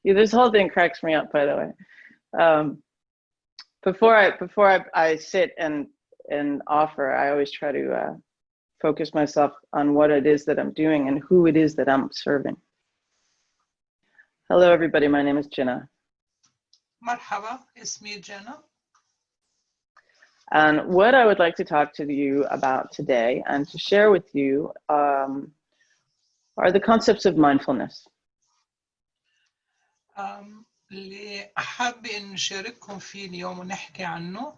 Yeah, this whole thing cracks me up, by the way. Before I sit and offer, I always try to focus myself on what it is that I'm doing and who it is that I'm serving. Hello, everybody. My name is Gina. مرحبا, اسمي Gina. And what I would like to talk to you about today and to share with you are the concepts of mindfulness. اللي أحب إن نشارككم فيه اليوم ونحكي عنه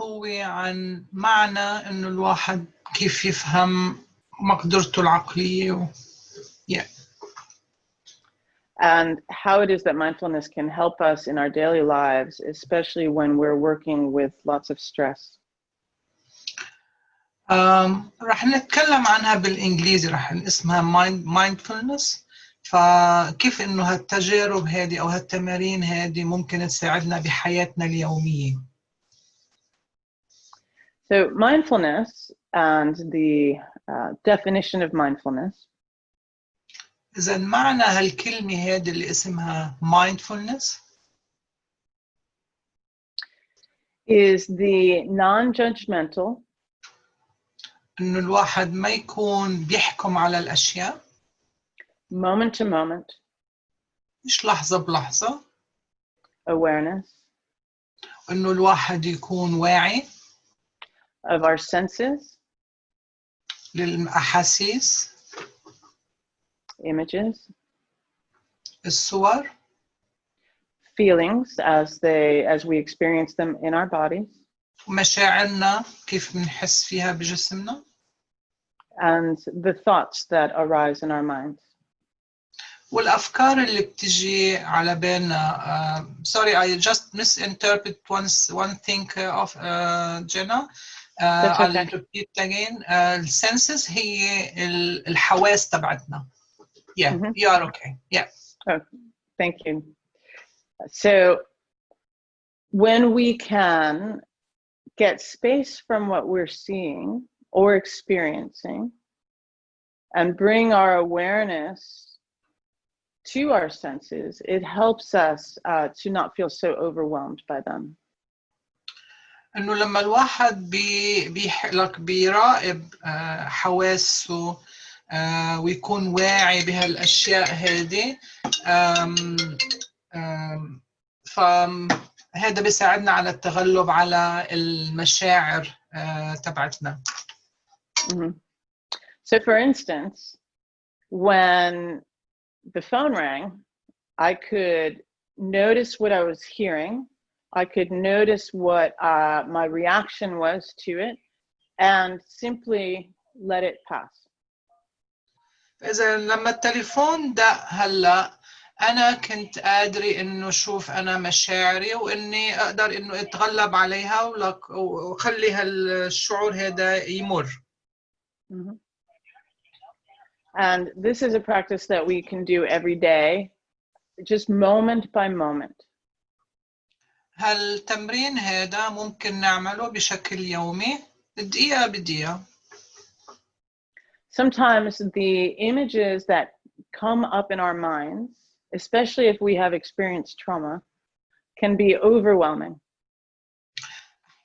هو عن معنى إنه الواحد كيف يفهم مقدرته العقلية And how it is that mindfulness can help us in our daily lives, especially when we're working with lots of stress. راح نتكلم عنها بالإنجليزي، راح اسمها mindfulness. فكيف إنه هالتجارب هذه أو هالتمارين هذه ممكن تساعدنا بحياتنا اليومية. So mindfulness and the definition of mindfulness. إذا معنى هالكلمة هذه اللي اسمها mindfulness is the non-judgmental. إنه الواحد ما يكون بيحكم على الأشياء. Moment to moment. مش لحظة بلحظة. Awareness. إنه الواحد يكون واعي. Of our senses. للأحاسيس. Images. الصور. Feelings as we experience them in our bodies. مشاعرنا كيف بنحس فيها بجسمنا. And the thoughts that arise in our minds. والأفكار اللي بتجي على بالنا. Sorry, I just misinterpret one thing of Gina. I'll repeat again. الsenses هي الحواس تبعتنا. Yeah, you are okay. Yeah. Oh, thank you. So when we can get space from what we're seeing or experiencing and bring our awareness to our senses, it helps us to not feel so overwhelmed by them. إنه لما الواحد بيراقب حواسه ويكون واعي بهالأشياء هذه، فهذا بيساعدنا على التغلب على المشاعر تبعتنا. So for instance, when the phone rang, I could notice what I was hearing. I could notice what my reaction was to it and simply let it pass. إذا لما التليفون دق هلا أنا كنت قادرة إنه شوف أنا مشاعري وإني أقدر إنه أتغلب عليها وخلي هالشعور هذا يمر. And this is a practice that we can do every day, just moment by moment. هالتمرين هذا ممكن نعمله بشكل يومي دقيقة بدقيقة. Sometimes the images that come up in our minds, especially if we have experienced trauma, can be overwhelming.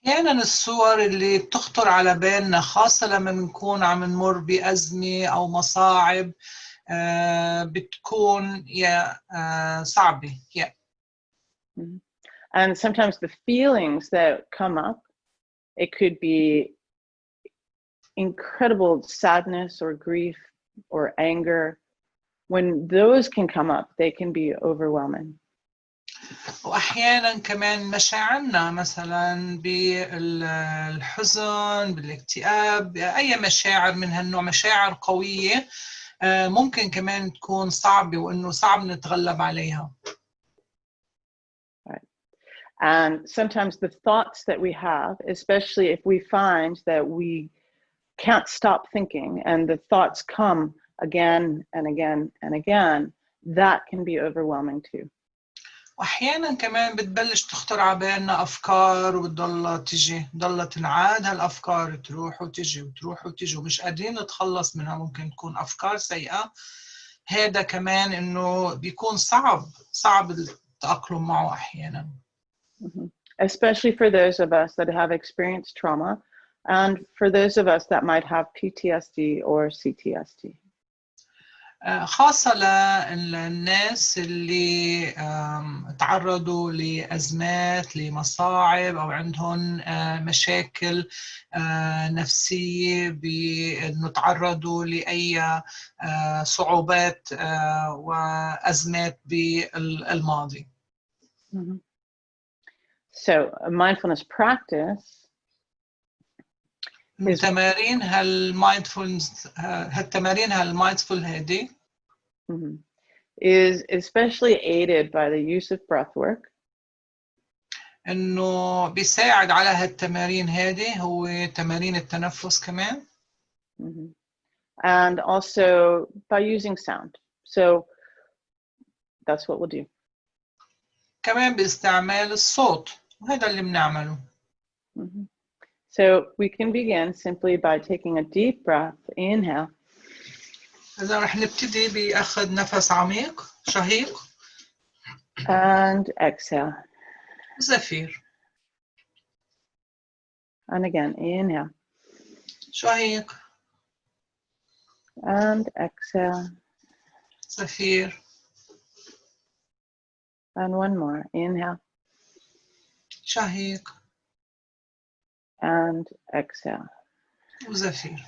أحيانا الصور اللي بتخطر على بالنا خاصة لما بنكون عم نمر بأزمة أو مصاعب بتكون صعبة. And sometimes the feelings that come up, it could be incredible sadness or grief or anger. When those can come up, they can be overwhelming. وأحياناً كمان مشاعرنا مثلاً بالحزن بالاكتئاب أي مشاعر من هالنوع مشاعر قوية ممكن كمان تكون صعبة وإنه صعب نتغلب عليها. Right. And sometimes the thoughts that we have, especially if we find that we can't stop thinking and the thoughts come again and again and again, that can be overwhelming too. وأحياناً كمان بتبلش تخطر على بالنا أفكار وبتضلها تجي ضلها تنعاد هالأفكار تروح وتجي وتروح وتجي ومش قادرين نتخلص منها. ممكن تكون أفكار سيئة هذا كمان إنه بيكون صعب التأقلم معه أحيانا. Especially for those of us that have experienced trauma, and for those of us that might have PTSD or CTSD. خاصة للناس اللي تعرضوا لأزمات لمصاعب أو عندهم مشاكل نفسية بأنه تعرضوا لأي صعوبات وأزمات بالماضي. So a mindfulness practice التمارين هالمايندفول هذه is especially aided by the use of breath work. إنه بيساعد على هالتمارين هذه هو تمارين التنفس كمان. And also by using sound. So that's what we'll do. كمان باستعمال الصوت وهذا اللي بنعمله. So we can begin simply by taking a deep breath, inhale. إذا رح نبتدي بأخذ نفس عميق شهيق. And exhale. زفير. And again, inhale. شهيق. And exhale. زفير. And one more, inhale. شهيق. And exhale. وزفير.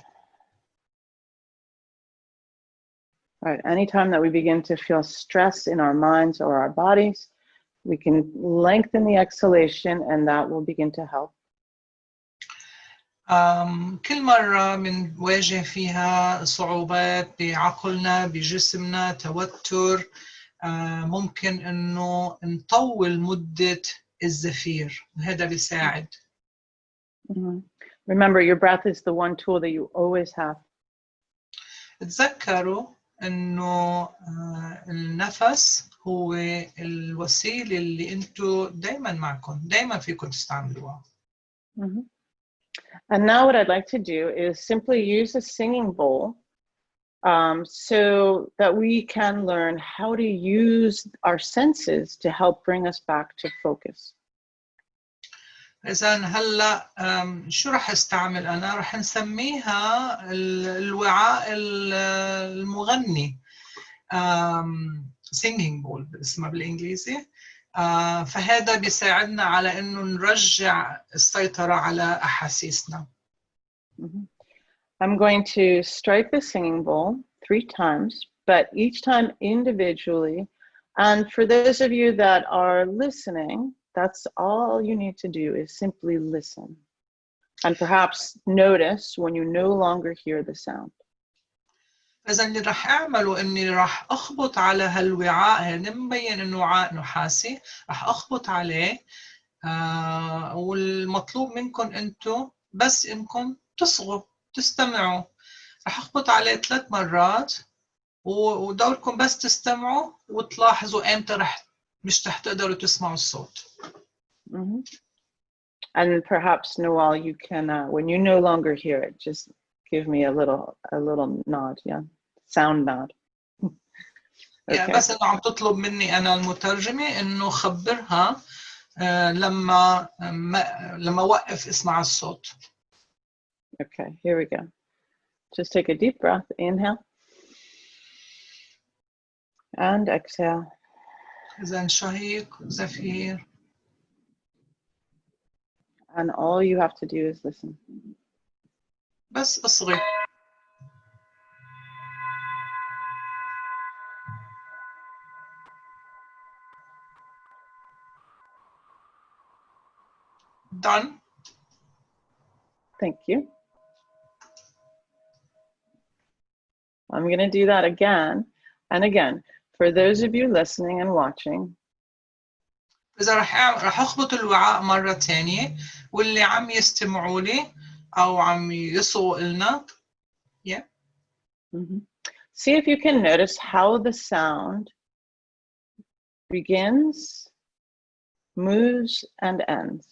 All right, anytime that we begin to feel stress in our minds or our bodies, we can lengthen the exhalation and that will begin to help. كل مرة بنواجه فيها صعوبات بعقلنا بجسمنا توتر ممكن إنه نطول مدة الزفير وهذا بيساعد. Remember, your breath is the one tool that you always have. تذكروا إنه النفس هو الوسيلة اللي أنتوا دايما معكم دايما فيكم تستعملوها. And now what I'd like to do is simply use a singing bowl so that we can learn how to use our senses to help bring us back to focus. إذن هلا شو رح استعمل أنا؟ رح نسميها الوعاء المغني singing bowl اسمها بالإنجليزي. فهذا بيساعدنا على إنه نرجع السيطرة على أحاسيسنا. I'm going to strike the singing bowl 3 times, but each time individually. And for those of you that are listening, that's all you need to do is simply listen. And perhaps notice when you no longer hear the sound. إذا اللي رح أعمله إني رح أخبط على هالوعاء هذا مبين إنه وعاء نحاسي رح أخبط عليه والمطلوب منكم أنتم بس إنكم تصغوا تستمعوا. رح أخبط عليه 3 مرات ودوركم بس تستمعوا وتلاحظوا إمتى مش رح تقدروا تسمعوا الصوت. And perhaps Noel, you can when you no longer hear it, just give me a little nod, yeah, sound nod. Okay. بس إنه عم تطلب مني أنا المترجمة إنه خبرها لما وقف اسمع الصوت. Okay, here we go. Just take a deep breath, inhale, and exhale. إذن شهيق زفير. And all you have to do is listen. بس اصغي. Done. Thank you. I'm going to do that again and again. For those of you listening and watching, إذا رح أخبط الوعاء مرة تانية واللي عم يستمعوا لي أو عم يصغوا لنا. Yeah. See if you can notice how the sound begins, moves, and ends.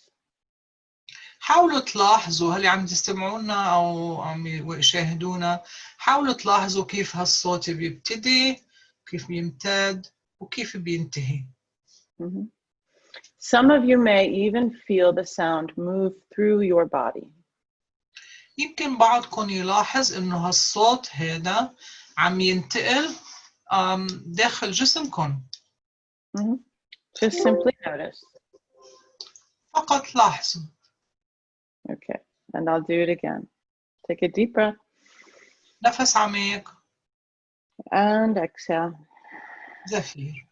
حاولوا تلاحظوا هل عم تستمعونا أو عم يشاهدونا. حاولوا تلاحظوا كيف هالصوت بيبتدي كيف بيمتد وكيف بينتهي. Mhm. Some of you may even feel the sound move through your body. يمكن بعضكم يلاحظ إنه هالصوت هذا عم ينتقل داخل جسمكم. Mhm. Just simply notice. فقط لاحظوا. Okay, and I'll do it again. Take a deep breath نفس عميق. and exhale. زفير.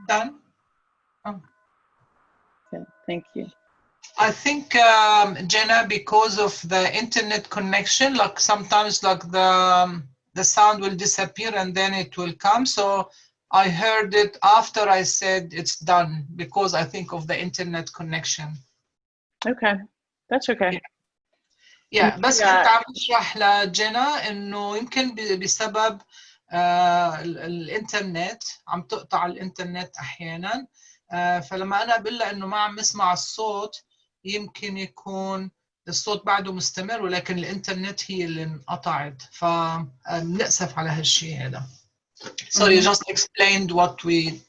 Done. Okay, thank you. I think, Gina, because of the internet connection, like sometimes like the sound will disappear and then it will come. So I heard it after I said it's done because I think of the internet connection. Okay, that's okay. Yeah, بس كنت عم بشرح لجينا إنه يمكن بسبب الإنترنت عم تقطع الإنترنت أحيانا. فلما أنا بقول لها إنه ما عم نسمع الصوت يمكن يكون الصوت بعده مستمر ولكن الإنترنت هي اللي انقطعت. فنأسف على هالشيء هذا. So you just explained what we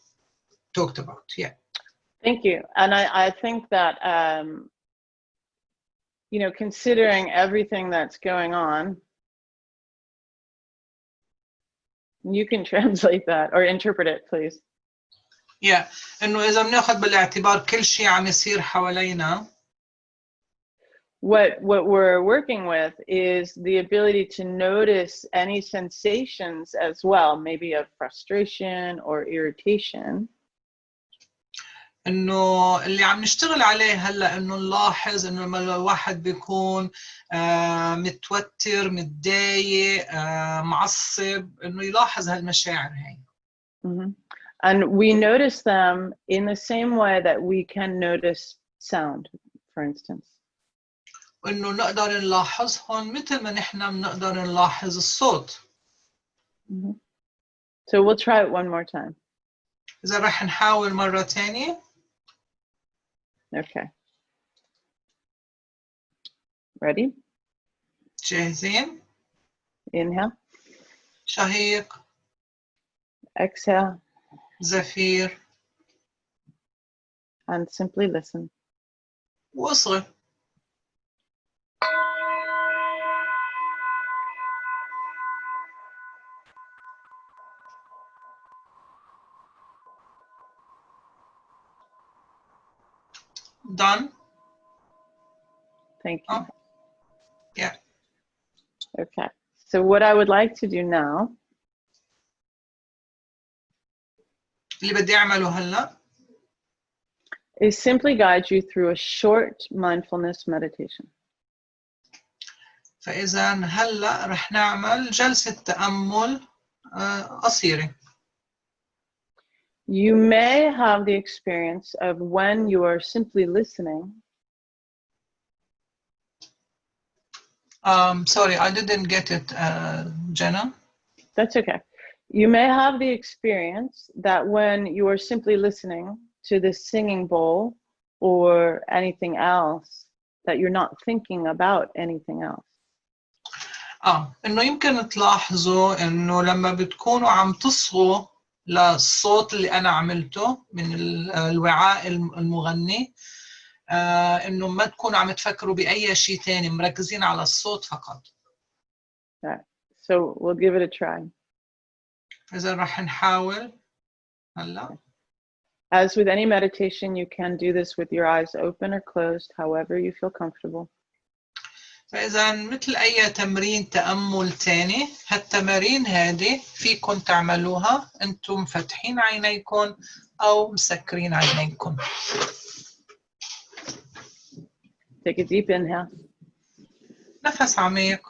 talked about. Yeah. Thank you. And I think that, you know, considering everything that's going on, you can translate that or interpret it, please. Yeah. إنه إذا بناخذ بالاعتبار كل شيء عم يصير حوالينا. What we're working with is the ability to notice any sensations as well, maybe of frustration or irritation. إنه اللي عم نشتغل عليه هلا إنه نلاحظ إنه لما الواحد بيكون متوتر متضايق معصب إنه يلاحظ هالمشاعر هاي. And we notice them in the same way that we can notice sound, for instance. وإنه نقدر نلاحظهم مثل ما نحن بنقدر نلاحظ الصوت. So we'll try it one more time. إذا رح نحاول مرة تانية. Okay. Ready? جاهزين؟ Inhale. شهيق. Exhale. زفير. And simply listen. واصغي. Done. Thank you. Yeah. Okay. So what I would like to do now اللي بدي أعمله هلا is simply guide you through a short mindfulness meditation. فإذا هلا رح نعمل جلسة تأمل قصيرة. You may have the experience of when you are simply listening. Sorry, I didn't get it, Gina. That's okay. You may have the experience that when you are simply listening to the singing bowl or anything else, that you're not thinking about anything else. إنه يمكن تلاحظوا إنه لما بتكونوا عم تصغوا للصوت اللي أنا عملته من الوعاء المغني إنه ما تكونوا عم تفكروا بأي شيء تاني مركزين على الصوت فقط. Okay. So we'll give it a try. إذا رح نحاول هلا. As with any meditation, you can do this with your eyes open or closed, however you feel comfortable. فإذا مثل أي تمرين تأمل تاني هالتمارين هذه فيكم تعملوها أنتم مفتحين عينيكم أو مسكرين عينيكم. Take a deep inhale. نفس عميق.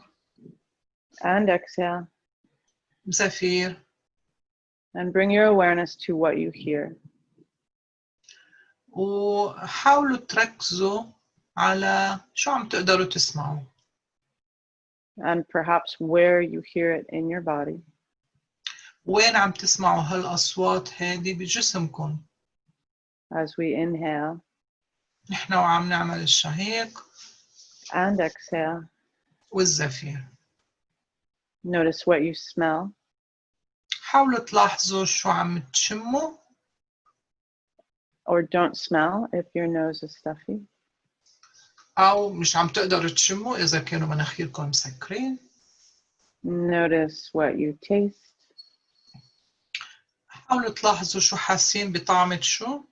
And exhale. زفير. And bring your awareness to what you hear. وحاولوا تركزوا على شو عم تقدروا تسمعوا. And perhaps where you hear it in your body. وين عم تسمعوا هالأصوات هذه بجسمكم. As we inhale. نحن وعم نعمل الشهيق and exhale. والزفير. Notice what you smell حاولوا تلاحظوا شو عم تشموا or don't smell if your nose is stuffy. أو مش عم تقدروا تشموا إذا كانوا مناخيركم مسكرين. Notice what you taste حاولوا تلاحظوا شو حاسين بطعمة شو.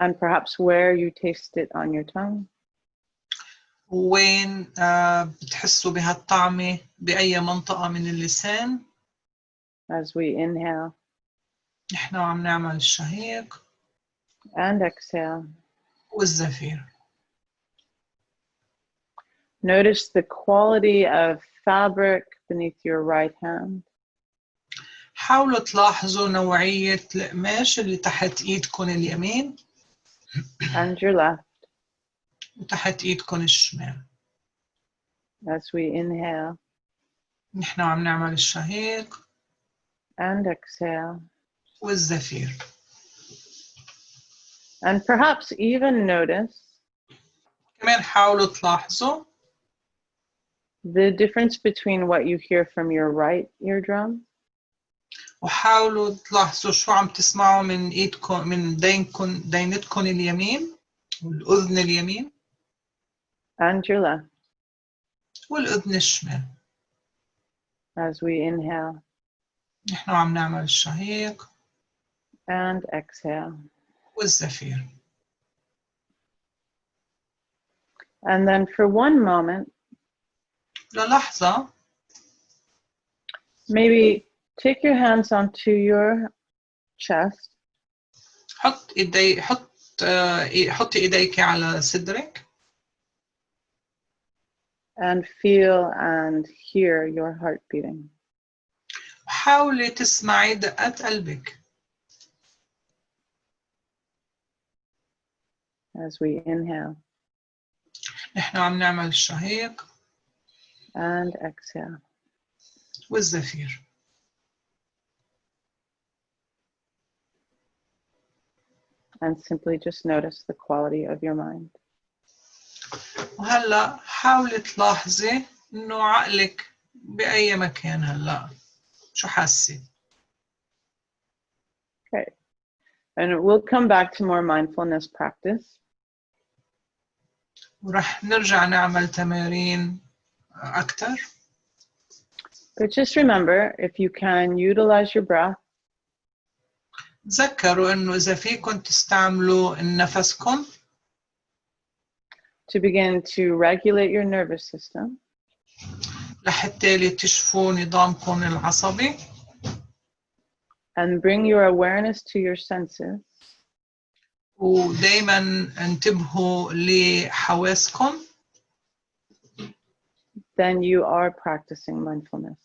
and perhaps where you taste it on your tongue. وين بتحسوا بهالطعمة بأي منطقة من اللسان. As we inhale نحن عم نعمل الشهيق and exhale. والزفير. Notice the quality of fabric beneath your right hand. حاولوا تلاحظوا نوعية القماش اللي تحت إيدكم اليمين and your left وتحت إيدكم الشمال. as we inhale نحن عم نعمل الشهيق and exhale. والزفير. And perhaps even notice كمان حاولوا تلاحظوا the difference between what you hear from your right eardrum وحاولوا تلاحظوا شو عم تسمعوا من ايدكم من دينتكم اليمين والأذن اليمين and your left والأذن الشمال. as we inhale نحن عم نعمل الشهيق and exhale. والزفير. And then for one moment, للحظة maybe take your hands onto your chest حطي ايديك على صدرك and feel and hear your heart beating. وحاولي تسمعي دقات قلبك. As we inhale نحن عم نعمل الشهيق and exhale. والزفير. And simply just notice the quality of your mind. وهلا حاولي تلاحظي انه عقلك بأي مكان هلا شو حاسة. Okay. And we'll come back to more mindfulness practice. ورح نرجع نعمل تمارين أكتر. But just remember, if you can utilize your breath, تذكروا إنه إذا فيكم تستعملوا نفسكم to begin to regulate your nervous system, لحتى تشفوا نظامكم العصبي and bring your awareness to your senses, ودايما انتبهوا لحواسكم, then you are practicing mindfulness.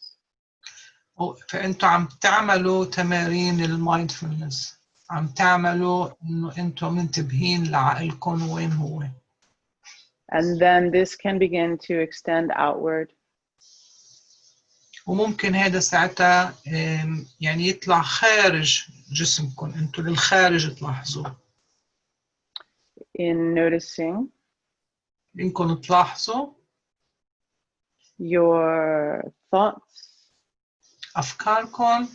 فأنتوا عم تعملوا تمارين المايندفولنس, عم تعملوا إنه أنتوا منتبهين لعقلكم وين هو. And then this can begin to extend outward. وممكن هذا ساعتها يعني يطلع خارج جسمكم, أنتوا للخارج تلاحظوا. In noticing إنكم تلاحظوا your thoughts, أفكاركم,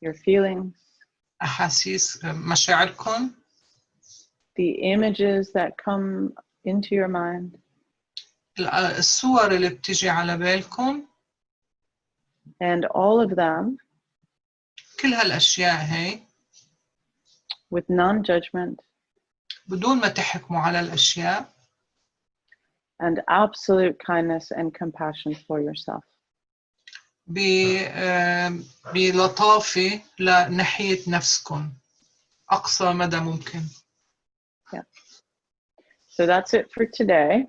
your feelings, أحاسيس, مشاعركم, the images that come into your mind, الصور اللي بتيجي على بالكم, and all of them كل هالأشياء هاي with non-judgment بدون ما تحكموا على الأشياء, and absolute kindness and compassion for yourself. بلطافة لناحية نفسكم أقصى مدى ممكن. Yeah. So that's it for today.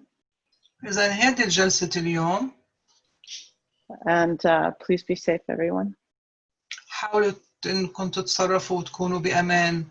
إذا هذه الجلسة اليوم. And please be safe, everyone. حاولوا إنكم تتصرفوا وتكونوا بأمان